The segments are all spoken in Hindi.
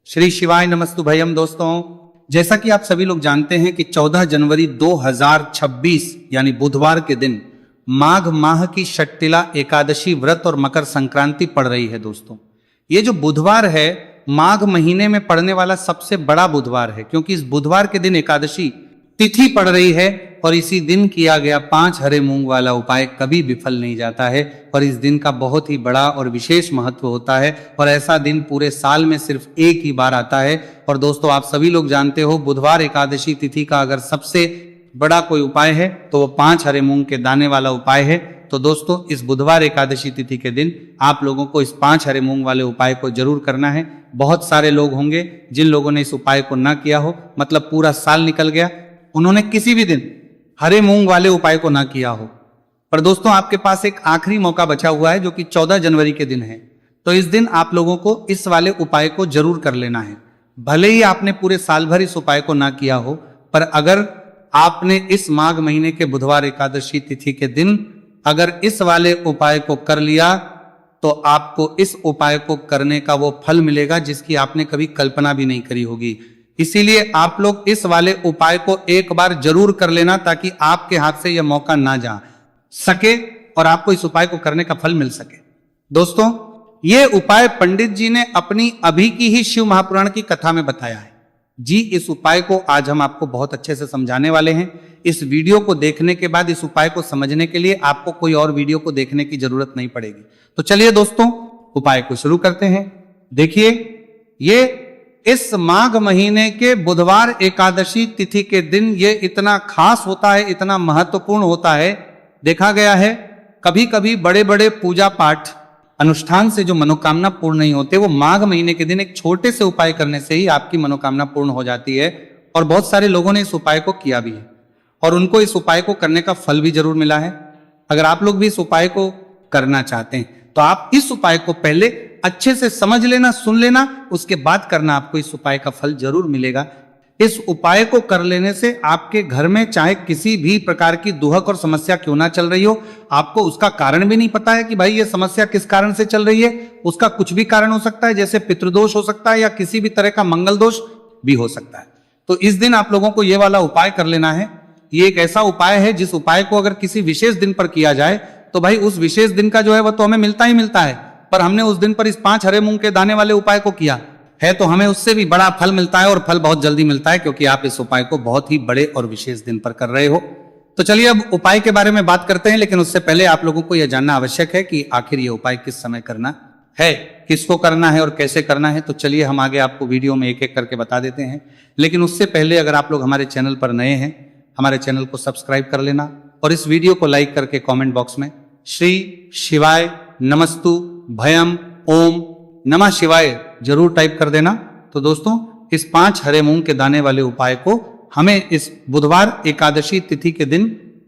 श्री शिवाय नमस्तु भयम। दोस्तों, जैसा कि आप सभी लोग जानते हैं कि 14 जनवरी 2026 यानी बुधवार के दिन माघ माह की षट्टिला एकादशी व्रत और मकर संक्रांति पड़ रही है। दोस्तों, ये जो बुधवार है माघ महीने में पड़ने वाला सबसे बड़ा बुधवार है, क्योंकि इस बुधवार के दिन एकादशी तिथि पड़ रही है और इसी दिन किया गया 5 हरे मूंग वाला उपाय कभी विफल नहीं जाता है और इस दिन का बहुत ही बड़ा और विशेष महत्व होता है और ऐसा दिन पूरे साल में सिर्फ एक ही बार आता है। और दोस्तों, आप सभी लोग जानते हो बुधवार एकादशी तिथि का अगर सबसे बड़ा कोई उपाय है तो वो 5 हरे मूंग के दाने वाला उपाय है। तो दोस्तों, इस बुधवार एकादशी तिथि के दिन आप लोगों को इस 5 हरे मूंग वाले उपाय को जरूर करना है। बहुत सारे लोग होंगे जिन लोगों ने इस उपाय को ना किया हो, मतलब पूरा साल निकल गया, उन्होंने किसी भी दिन हरे मूंग वाले उपाय को ना किया हो। पर दोस्तों, आपके पास एक आखिरी मौका बचा हुआ है जो कि 14 जनवरी के दिन है। तो इस दिन आप लोगों को इस वाले उपाय को जरूर कर लेना है। भले ही आपने पूरे साल भर इस उपाय को ना किया हो, पर अगर आपने इस माघ महीने के बुधवार एकादशी तिथि के दिन अगर इस वाले उपाय को कर लिया तो आपको इस उपाय को करने का वो फल मिलेगा जिसकी आपने कभी कल्पना भी नहीं करी होगी। इसीलिए आप लोग इस वाले उपाय को एक बार जरूर कर लेना ताकि आपके हाथ से यह मौका ना जा सके और आपको इस उपाय को करने का फल मिल सके। दोस्तों, ये उपाय पंडित जी ने अपनी अभी की ही शिव महापुराण की कथा में बताया है जी। इस उपाय को आज हम आपको बहुत अच्छे से समझाने वाले हैं। इस वीडियो को देखने के बाद इस उपाय को समझने के लिए आपको कोई और वीडियो को देखने की जरूरत नहीं पड़ेगी। तो चलिए दोस्तों, उपाय को शुरू करते हैं। देखिए, ये इस माघ महीने के बुधवार एकादशी तिथि के दिन ये इतना खास होता है, इतना महत्वपूर्ण होता है। देखा गया है कभी कभी बड़े बड़े पूजा पाठ अनुष्ठान से जो मनोकामना पूर्ण नहीं होते, वो माघ महीने के दिन एक छोटे से उपाय करने से ही आपकी मनोकामना पूर्ण हो जाती है। और बहुत सारे लोगों ने इस उपाय को किया भी है और उनको इस उपाय को करने का फल भी जरूर मिला है। अगर आप लोग भी इस उपाय को करना चाहते हैं तो आप इस उपाय को पहले अच्छे से समझ लेना, सुन लेना, उसके बाद करना। आपको इस उपाय का फल जरूर मिलेगा। इस उपाय को कर लेने से आपके घर में चाहे किसी भी प्रकार की दुहक और समस्या क्यों ना चल रही हो, आपको उसका कारण भी नहीं पता है कि भाई ये समस्या किस कारण से चल रही है, उसका कुछ भी कारण हो सकता है, जैसे पितृदोष हो सकता है या किसी भी तरह का मंगल दोष भी हो सकता है। तो इस दिन आप लोगों को ये वाला उपाय कर लेना है। ये एक ऐसा उपाय है जिस उपाय को अगर किसी विशेष दिन पर किया जाए तो भाई उस विशेष दिन का जो है वह तो हमें मिलता ही मिलता है, पर हमने उस दिन पर इस 5 हरे मूंग के दाने वाले उपाय को किया है तो हमें उससे भी बड़ा फल मिलता है और फल बहुत जल्दी मिलता है, क्योंकि आप इस उपाय को बहुत ही बड़े और विशेष दिन पर कर रहे हो। तो चलिए अब उपाय के बारे में बात करते हैं, लेकिन उससे पहले आप लोगों को यह जानना आवश्यक है कि आखिर ये उपाय किस समय करना है, किसको करना है और कैसे करना है। तो चलिए हम आगे आपको वीडियो में एक एक करके बता देते हैं। लेकिन उससे पहले अगर आप लोग हमारे चैनल पर नए हैं, हमारे चैनल को सब्सक्राइब कर लेना और इस वीडियो को लाइक करके कॉमेंट बॉक्स में श्री शिवाय नमस्तु भयम ओम नमः शिवाय जरूर टाइप कर देना। तो दोस्तों, इस 5 हरे मूंग के दाने वाले उपाय को हमें इस बुधवार एकादशी तिथि के दिन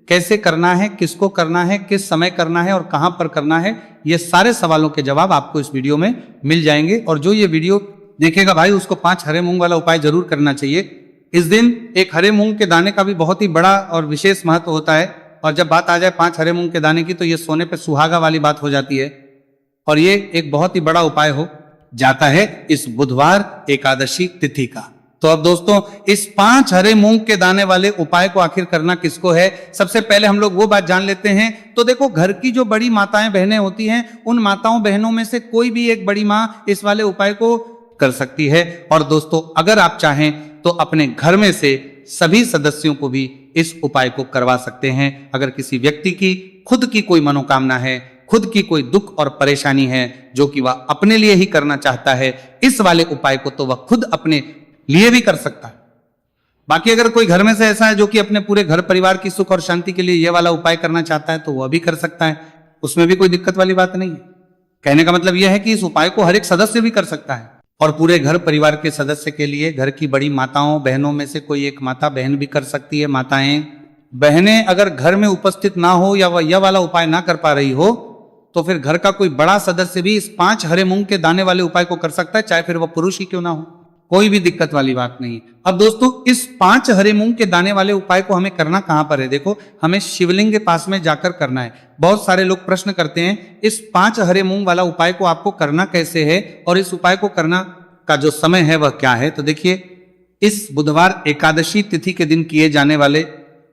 कैसे करना है, किसको करना है, किस समय करना है और कहां पर करना है, ये सारे सवालों के जवाब आपको इस वीडियो में मिल जाएंगे। और जो ये वीडियो देखेगा भाई उसको 5 हरे मूंग वाला उपाय जरूर करना चाहिए। इस दिन एक हरे मूंग के दाने का भी बहुत ही बड़ा और विशेष महत्व होता है। और जब बात आ जाए 5 हरे मूंग के दाने की तो ये सोने पे सुहागा वाली बात हो जाती है और ये एक बहुत ही बड़ा उपाय हो जाता है इस बुधवार एकादशी तिथि का। तो अब दोस्तों, इस 5 हरे मूंग के दाने वाले उपाय को आखिर करना किसको है, सबसे पहले हम लोग वो बात जान लेते हैं। तो देखो, घर की जो बड़ी माताएं बहनें होती हैं, उन माताओं बहनों में से कोई भी एक बड़ी माँ इस वाले उपाय को कर सकती है। और दोस्तों, अगर आप चाहें तो अपने घर में से सभी सदस्यों को भी इस उपाय को करवा सकते हैं। अगर किसी व्यक्ति की खुद की कोई मनोकामना है, खुद की कोई दुख और परेशानी है जो कि वह अपने लिए ही करना चाहता है, इस वाले उपाय को तो वह खुद अपने लिए भी कर सकता है। बाकी अगर कोई घर में से ऐसा है जो कि अपने पूरे घर परिवार की सुख और शांति के लिए यह वाला उपाय करना चाहता है तो वह भी कर सकता है, उसमें भी कोई दिक्कत वाली बात नहीं है। कहने का मतलब यह है कि इस उपाय को हर एक सदस्य भी कर सकता है और पूरे घर परिवार के सदस्य के लिए घर की बड़ी माताओं बहनों में से कोई एक माता बहन भी कर सकती है। माताएं बहनें अगर घर में उपस्थित ना हो या वह यह वाला उपाय ना कर पा रही हो तो फिर घर का कोई बड़ा सदस्य भी इस 5 हरे मूंग के दाने वाले उपाय को कर सकता है, चाहे फिर वह पुरुष ही क्यों ना हो, कोई भी दिक्कत वाली बात नहीं है। अब दोस्तों, इस 5 हरे मूंग के दाने वाले उपाय को हमें करना कहां पर है, देखो हमें शिवलिंग के पास में जाकर करना है। बहुत सारे लोग प्रश्न करते हैं इस 5 हरे मूंग वाला उपाय को आपको करना कैसे है और इस उपाय को करना का जो समय है वह क्या है। तो देखिए, इस बुधवार एकादशी तिथि के दिन किए जाने वाले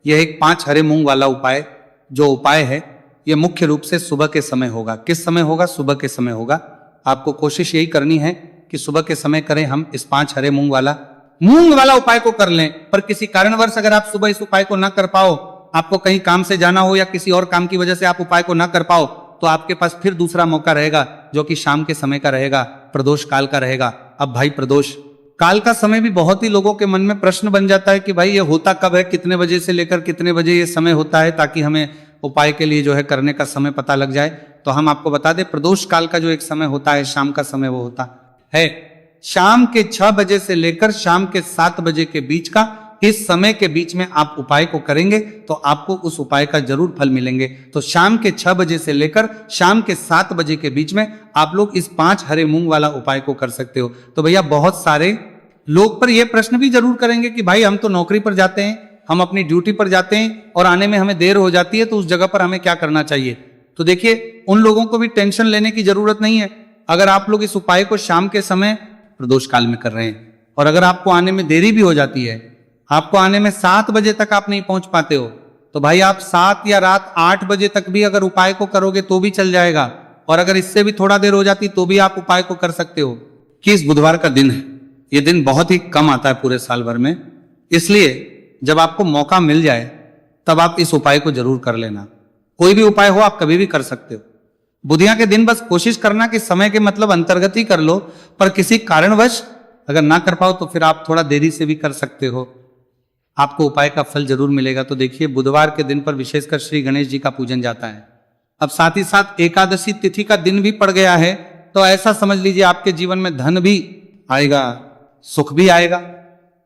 यह एक 5 हरे मूंग वाला उपाय, जो उपाय है यह मुख्य रूप से सुबह के समय होगा। किस समय होगा? सुबह के समय होगा। आपको कोशिश यही करनी है कि सुबह के समय करें हम इस 5 हरे मूंग वाला उपाय को कर लें। पर किसी कारणवश अगर आप सुबह इस उपाय को ना कर पाओ, आपको कहीं काम से जाना हो या किसी और काम की वजह से आप उपाय को ना कर पाओ, तो आपके पास फिर दूसरा मौका रहेगा, जो कि शाम के समय का रहेगा, प्रदोष काल का रहेगा। अब भाई, प्रदोष काल का समय भी बहुत ही लोगों के मन में प्रश्न बन जाता है कि भाई ये होता कब है, कितने बजे से लेकर कितने बजे ये समय होता है, ताकि हमें उपाय के लिए जो है करने का समय पता लग जाए। तो हम आपको बता दें, प्रदोष काल का जो एक समय होता है, शाम का समय, वो होता है शाम के 6 बजे से लेकर शाम के 7 बजे के बीच का। इस समय के बीच में आप उपाय को करेंगे तो आपको उस उपाय का जरूर फल मिलेंगे। तो शाम के 6 बजे से लेकर शाम के 7 बजे के बीच में आप लोग इस 5 हरे मूंग वाला उपाय को कर सकते हो। तो भैया, बहुत सारे लोग पर यह प्रश्न भी जरूर करेंगे कि भाई हम तो नौकरी पर जाते हैं, हम अपनी ड्यूटी पर जाते हैं और आने में हमें देर हो जाती है, तो उस जगह पर हमें क्या करना चाहिए। तो देखिए, उन लोगों को भी टेंशन लेने की जरूरत नहीं है। अगर आप लोग इस उपाय को शाम के समय प्रदोष काल में कर रहे हैं और अगर आपको आने में देरी भी हो जाती है, आपको आने में 7 बजे तक आप नहीं पहुंच पाते हो, तो भाई आप 7 या रात 8 बजे तक भी अगर उपाय को करोगे तो भी चल जाएगा। और अगर इससे भी थोड़ा देर हो जाती तो भी आप उपाय को कर सकते हो। कि इस बुधवार का दिन है, ये दिन बहुत ही कम आता है पूरे साल भर में, इसलिए जब आपको मौका मिल जाए तब आप इस उपाय को जरूर कर लेना। कोई भी उपाय हो, आप कभी भी कर सकते हो। बुधिया के दिन बस कोशिश करना कि समय के मतलब अंतर्गत ही कर लो, पर किसी कारणवश अगर ना कर पाओ तो फिर आप थोड़ा देरी से भी कर सकते हो, आपको उपाय का फल जरूर मिलेगा। तो देखिए, बुधवार के दिन पर विशेषकर श्री गणेश जी का पूजन जाता है। अब साथ ही साथ एकादशी तिथि का दिन भी पड़ गया है, तो ऐसा समझ लीजिए आपके जीवन में धन भी आएगा, सुख भी आएगा,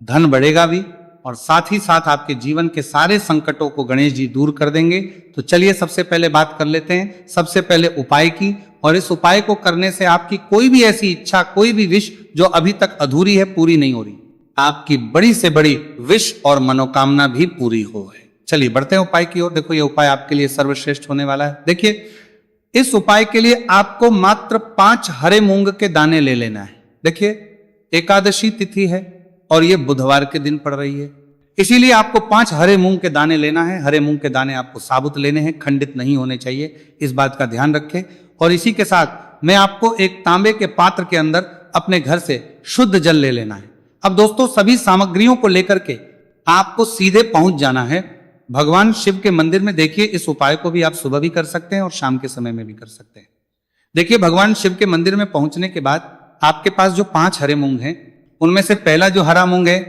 धन बढ़ेगा भी, और साथ ही साथ आपके जीवन के सारे संकटों को गणेश जी दूर कर देंगे। तो चलिए सबसे पहले बात कर लेते हैं सबसे पहले उपाय की। और इस उपाय को करने से आपकी कोई भी ऐसी इच्छा, कोई भी विश जो अभी तक अधूरी है, पूरी नहीं हो रही, आपकी बड़ी से बड़ी विश और मनोकामना भी पूरी हो है। चलिए बढ़ते हैं उपाय की ओर। देखो, ये उपाय आपके लिए सर्वश्रेष्ठ होने वाला है। देखिए, इस उपाय के लिए आपको मात्र 5 हरे मूंग के दाने ले लेना है। देखिए, एकादशी तिथि है और ये बुधवार के दिन पड़ रही है, इसीलिए आपको 5 हरे मूंग के दाने लेना है। हरे मूंग के दाने आपको साबुत लेने हैं, खंडित नहीं होने चाहिए, इस बात का ध्यान रखें। और इसी के साथ मैं आपको एक तांबे के पात्र के अंदर अपने घर से शुद्ध जल ले लेना है। अब दोस्तों, सभी सामग्रियों को लेकर के आपको सीधे पहुंच जाना है भगवान शिव के मंदिर में। देखिए, इस उपाय को भी आप सुबह भी कर सकते हैं और शाम के समय में भी कर सकते हैं। देखिए, भगवान शिव के मंदिर में पहुंचने के बाद आपके पास जो 5 हरे मूंग हैं, उनमें से पहला जो हरा मूंग है,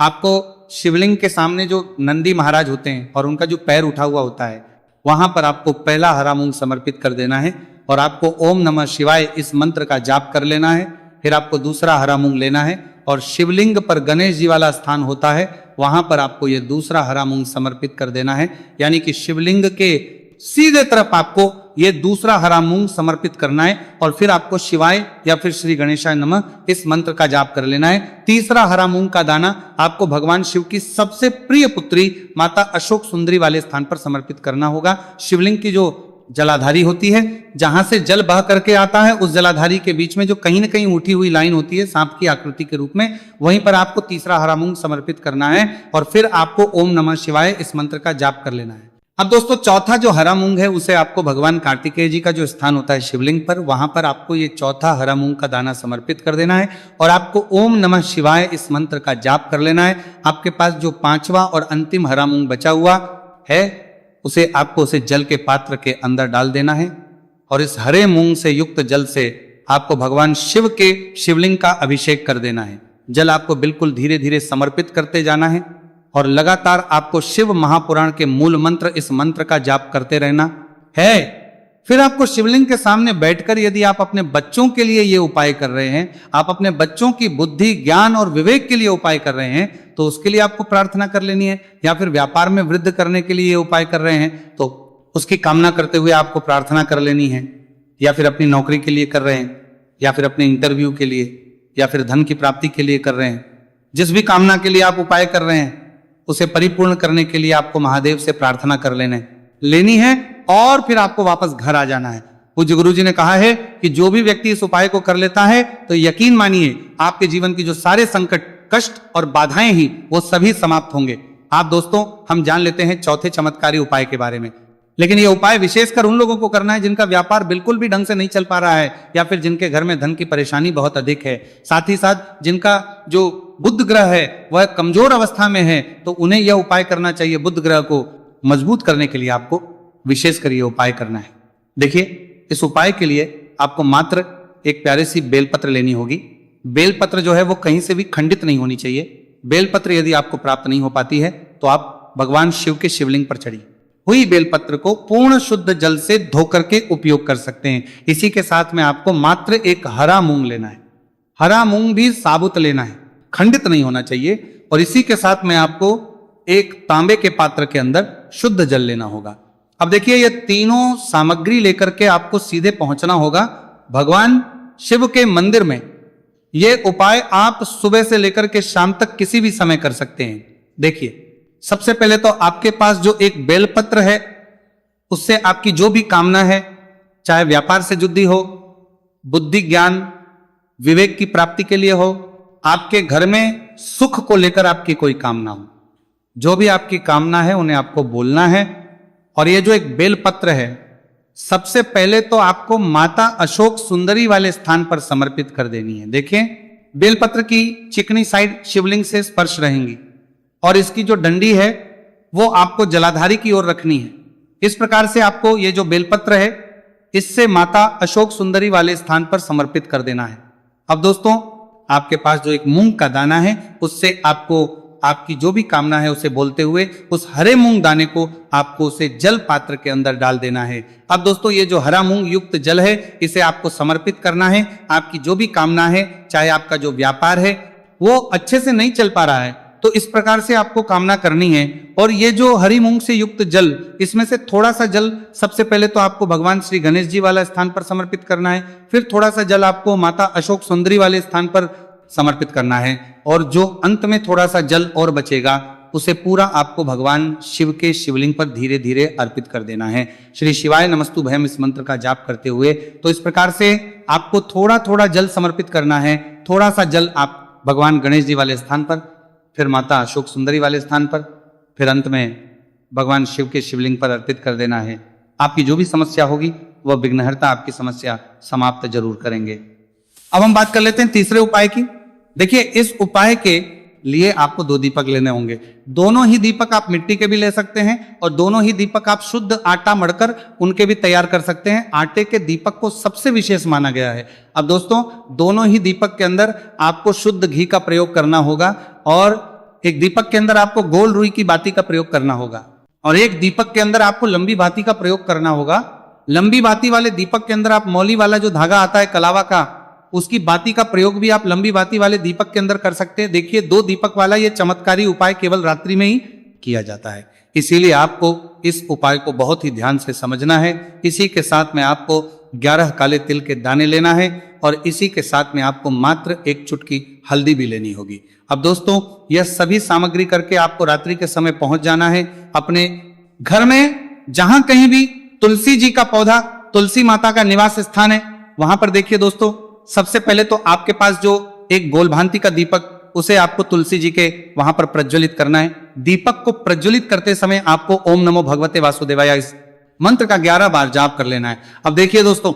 आपको शिवलिंग के सामने जो नंदी महाराज होते हैं और उनका जो पैर उठा हुआ होता है, वहां पर आपको पहला हरा मूंग समर्पित कर देना है और आपको ओम नमः शिवाय इस मंत्र का जाप कर लेना है। फिर आपको दूसरा हरा मूंग लेना है और शिवलिंग पर गणेश जी वाला स्थान होता है, वहां पर आपको ये दूसरा हरा मूंग समर्पित कर देना है। यानी कि शिवलिंग के सीधे तरफ आपको ये दूसरा हरा मूंग समर्पित करना है और फिर आपको शिवाय या फिर श्री गणेशाय नमः इस मंत्र का जाप कर लेना है। तीसरा हरा मूंग का दाना आपको भगवान शिव की सबसे प्रिय पुत्री माता अशोक सुंदरी वाले स्थान पर समर्पित करना होगा। शिवलिंग की जो जलाधारी होती है, जहां से जल बह करके आता है, उस जलाधारी के बीच में जो कहीं न कहीं उठी हुई लाइन होती है सांप की आकृति के रूप में, वहीं पर आपको तीसरा हरा मूंग समर्पित करना है और फिर आपको ओम नमः शिवाय इस मंत्र का जाप कर लेना है। अब दोस्तों, चौथा जो हरा मूंग है, उसे आपको भगवान कार्तिकेय जी का जो स्थान होता है शिवलिंग पर, वहां पर आपको ये चौथा हरा मूंग का दाना समर्पित कर देना है और आपको ओम नमः शिवाय इस मंत्र का जाप कर लेना है। आपके पास जो 5वां और अंतिम हरा मूंग बचा हुआ है, उसे जल के पात्र के अंदर डाल देना है और इस हरे मूंग से युक्त जल से आपको भगवान शिव के शिवलिंग का अभिषेक कर देना है। जल आपको बिल्कुल धीरे धीरे समर्पित करते जाना है और लगातार आपको शिव महापुराण के मूल मंत्र, इस मंत्र का जाप करते रहना है। फिर आपको शिवलिंग के सामने बैठकर, यदि आप अपने बच्चों के लिए ये उपाय कर रहे हैं, आप अपने बच्चों की बुद्धि, ज्ञान और विवेक के लिए उपाय कर रहे हैं, तो उसके लिए आपको प्रार्थना कर लेनी है। या फिर व्यापार में वृद्धि करने के लिए ये उपाय कर रहे हैं, तो उसकी कामना करते हुए आपको प्रार्थना कर लेनी है। या फिर अपनी नौकरी के लिए कर रहे हैं, या फिर अपने इंटरव्यू के लिए, या फिर धन की प्राप्ति के लिए कर रहे हैं, जिस भी कामना के लिए आप उपाय कर रहे हैं, उसे परिपूर्ण करने के लिए आपको महादेव से प्रार्थना कर लेनी है और फिर आपको वापस घर आ जाना है। पूज्य गुरु जी ने कहा है कि जो भी व्यक्ति इस उपाय को कर लेता है तो यकीन मानिए आपके जीवन की जो सारे संकट, कष्ट और बाधाएं ही वो सभी समाप्त होंगे। आप दोस्तों, हम जान लेते हैं चौथे चमत्कारी उपाय के बारे में। लेकिन ये उपाय विशेषकर उन लोगों को करना है जिनका व्यापार बिल्कुल भी ढंग से नहीं चल पा रहा है, या फिर जिनके घर में धन की परेशानी बहुत अधिक है, साथ ही साथ जिनका जो बुध ग्रह है वह कमजोर अवस्था में है, तो उन्हें यह उपाय करना चाहिए। बुध ग्रह को मजबूत करने के लिए आपको विशेषकर यह उपाय करना है। देखिए, इस उपाय के लिए आपको मात्र एक प्यारी सी बेलपत्र लेनी होगी। बेलपत्र जो है वो कहीं से भी खंडित नहीं होनी चाहिए। बेलपत्र यदि आपको प्राप्त नहीं हो पाती है तो आप भगवान शिव के शिवलिंग पर चढ़िए हुई बेलपत्र को पूर्ण शुद्ध जल से धो करके उपयोग कर सकते हैं। इसी के साथ में आपको मात्र एक हरा मूंग लेना है। हरा मूंग भी साबुत लेना है, खंडित नहीं होना चाहिए। और इसी के साथ में आपको एक तांबे के पात्र के अंदर शुद्ध जल लेना होगा। अब देखिए, ये तीनों सामग्री लेकर के आपको सीधे पहुंचना होगा भगवान शिव के मंदिर में। ये उपाय आप सुबह से लेकर के शाम तक किसी भी समय कर सकते हैं। देखिए, सबसे पहले तो आपके पास जो एक बेलपत्र है उससे आपकी जो भी कामना है, चाहे व्यापार से जुड़ी हो, बुद्धि ज्ञान विवेक की प्राप्ति के लिए हो, आपके घर में सुख को लेकर आपकी कोई कामना हो, जो भी आपकी कामना है उन्हें आपको बोलना है। और ये जो एक बेलपत्र है, सबसे पहले तो आपको माता अशोक सुंदरी वाले स्थान पर समर्पित कर देनी है। देखिए, बेलपत्र की चिकनी साइड शिवलिंग से स्पर्श रहेंगी और इसकी जो डंडी है वो आपको जलाधारी की ओर रखनी है। इस प्रकार से आपको ये जो बेलपत्र है इससे माता अशोक सुंदरी वाले स्थान पर समर्पित कर देना है। अब दोस्तों, आपके पास जो एक मूंग का दाना है उससे आपको आपकी जो भी कामना है उसे बोलते हुए उस हरे मूंग दाने को आपको उसे जल पात्र के अंदर डाल देना है। अब दोस्तों, ये जो हरा मूंग युक्त जल है इसे आपको समर्पित करना है। आपकी जो भी कामना है, चाहे आपका जो व्यापार है वो अच्छे से नहीं चल पा रहा है, तो इस प्रकार से आपको कामना करनी है। और ये जो हरी मूंग से युक्त जल, इसमें से थोड़ा सा जल सबसे पहले तो आपको भगवान श्री गणेश जी वाला स्थान पर समर्पित करना है, फिर थोड़ा सा जल आपको माता अशोक सुंदरी वाले स्थान पर समर्पित करना है, और जो अंत में थोड़ा सा जल और बचेगा उसे पूरा आपको भगवान शिव के शिवलिंग पर धीरे धीरे अर्पित कर देना है। श्री शिवाय नमस्तु भयम इस मंत्र का जाप करते हुए। तो इस प्रकार से आपको थोड़ा थोड़ा जल समर्पित करना है। थोड़ा सा जल आप भगवान गणेश जी वाले स्थान पर, फिर माता अशोक सुंदरी वाले स्थान पर, फिर अंत में भगवान शिव के शिवलिंग पर अर्पित कर देना है। आपकी जो भी समस्या होगी वह विघ्नहर्ता आपकी समस्या समाप्त जरूर करेंगे। अब हम बात कर लेते हैं तीसरे उपाय की। देखिए, इस उपाय के लिए आपको 2 दीपक लेने होंगे। दोनों ही दीपक आप मिट्टी के भी ले सकते हैं और दोनों ही दीपक आप शुद्ध आटा मढ़कर उनके भी तैयार कर सकते हैं। आटे के दीपक को सबसे विशेष माना गया है। अब दोस्तों, दोनों ही दीपक के अंदर आपको शुद्ध घी का प्रयोग करना होगा, और एक दीपक के अंदर आपको गोल रुई की बाती का प्रयोग करना होगा, और एक दीपक के अंदर आपको लंबी बाती का प्रयोग करना होगा। लंबी बाती वाले दीपक के अंदर आप मौली वाला जो धागा आता है कलावा का, उसकी बाती का प्रयोग भी आप लंबी बाती वाले दीपक के अंदर कर सकते हैं। देखिए, 2 दीपक वाला ये चमत्कारी उपाय केवल रात्रि में ही किया जाता है, इसीलिए आपको इस उपाय को बहुत ही ध्यान से समझना है। इसी के साथ में आपको 11 काले तिल के दाने लेना है, और इसी के साथ में आपको मात्र 1 चुटकी हल्दी भी लेनी होगी। अब दोस्तों, यह सभी सामग्री करके आपको रात्रि के समय पहुंच जाना है अपने घर में। जहां कहीं भी तुलसी जी का पौधा, तुलसी माता का निवास स्थान है, वहां पर देखिए दोस्तों, सबसे पहले तो आपके पास जो एक गोलभांति का दीपक, उसे आपको तुलसी जी के वहां पर प्रज्वलित करना है। दीपक को प्रज्वलित करते समय आपको ओम नमो भगवते वासुदेवाय इस मंत्र का 11 बार जाप कर लेना है। अब देखिए दोस्तों,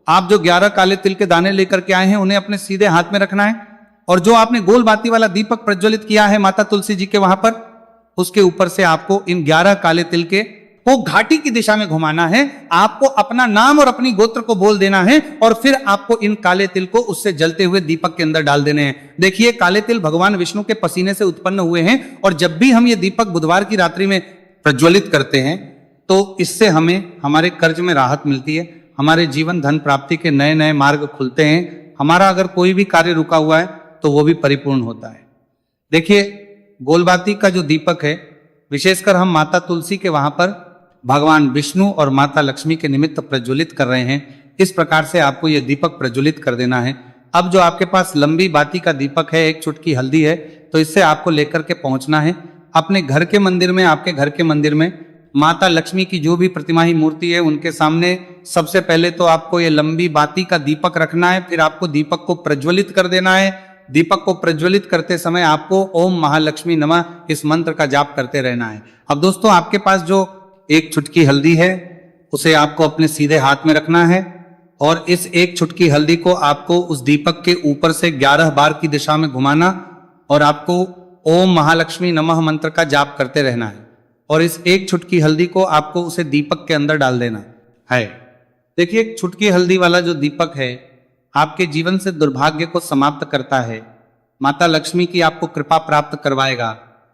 आप जो 11 काले तिल के दाने लेकर के आए हैं उन्हें अपने सीधे हाथ में रखना है, और जो आपने गोल बाती वाला दीपक प्रज्वलित किया है माता तुलसी जी के वहां पर, उसके ऊपर से आपको इन 11 काले तिल के को घाटी की दिशा में घुमाना है। आपको अपना नाम और अपनी गोत्र को बोल देना है, और फिर आपको इन काले तिल को उससे जलते हुए दीपक के अंदर डाल देने हैं। देखिए, काले तिल भगवान विष्णु के पसीने से उत्पन्न हुए हैं, और जब भी हम ये दीपक बुधवार की रात्रि में प्रज्वलित करते हैं तो इससे हमें हमारे कर्ज में राहत मिलती है, हमारे जीवन धन प्राप्ति के नए नए मार्ग खुलते हैं। हमारा अगर कोई भी कार्य रुका हुआ है तो वो भी परिपूर्ण होता है। देखिए, गोलबाती का जो दीपक है, विशेषकर हम माता तुलसी के वहां पर भगवान विष्णु और माता लक्ष्मी के निमित्त प्रज्वलित कर रहे हैं। इस प्रकार से आपको यह दीपक प्रज्वलित कर देना है। अब जो आपके पास लंबी बाती का दीपक है, 1 चुटकी हल्दी है, तो इससे आपको लेकर के पहुंचना है अपने घर के मंदिर में। आपके घर के मंदिर में माता लक्ष्मी की जो भी प्रतिमाही मूर्ति है उनके सामने सबसे पहले तो आपको ये लंबी बाती का दीपक रखना है, फिर आपको दीपक को प्रज्वलित कर देना है। दीपक को प्रज्वलित करते समय आपको ओम महालक्ष्मी नमः इस मंत्र का जाप करते रहना है। अब दोस्तों आपके पास जो एक चुटकी हल्दी है उसे आपको अपने सीधे हाथ में रखना है और इस एक चुटकी हल्दी को आपको उस दीपक के ऊपर से 11 बार की दिशा में घुमाना और आपको ओम महालक्ष्मी नमः मंत्र का जाप करते रहना है और इस एक चुटकी हल्दी को आपको उसे दीपक के अंदर डाल देना है। देखिए एक चुटकी हल्दी वाला जो दीपक है आपके जीवन से दुर्भाग्य को समाप्त करता है, माता लक्ष्मी की आपको कृपा प्राप्त करवाएगा,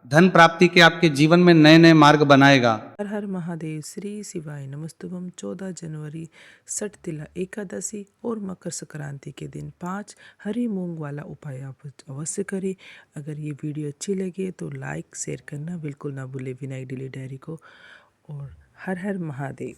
धन प्राप्ति के आपके जीवन में नए नए मार्ग बनाएगा। हर हर महादेव। श्री शिवाय नमस्तुभम। 14 जनवरी सटतिला एकादशी और मकर संक्रांति के दिन 5 हरी मूंग वाला उपाय आप अवश्य करें। अगर ये वीडियो अच्छी लगे तो लाइक शेयर करना बिल्कुल ना भूले विनायक डेली डायरी को। और हर हर महादेव।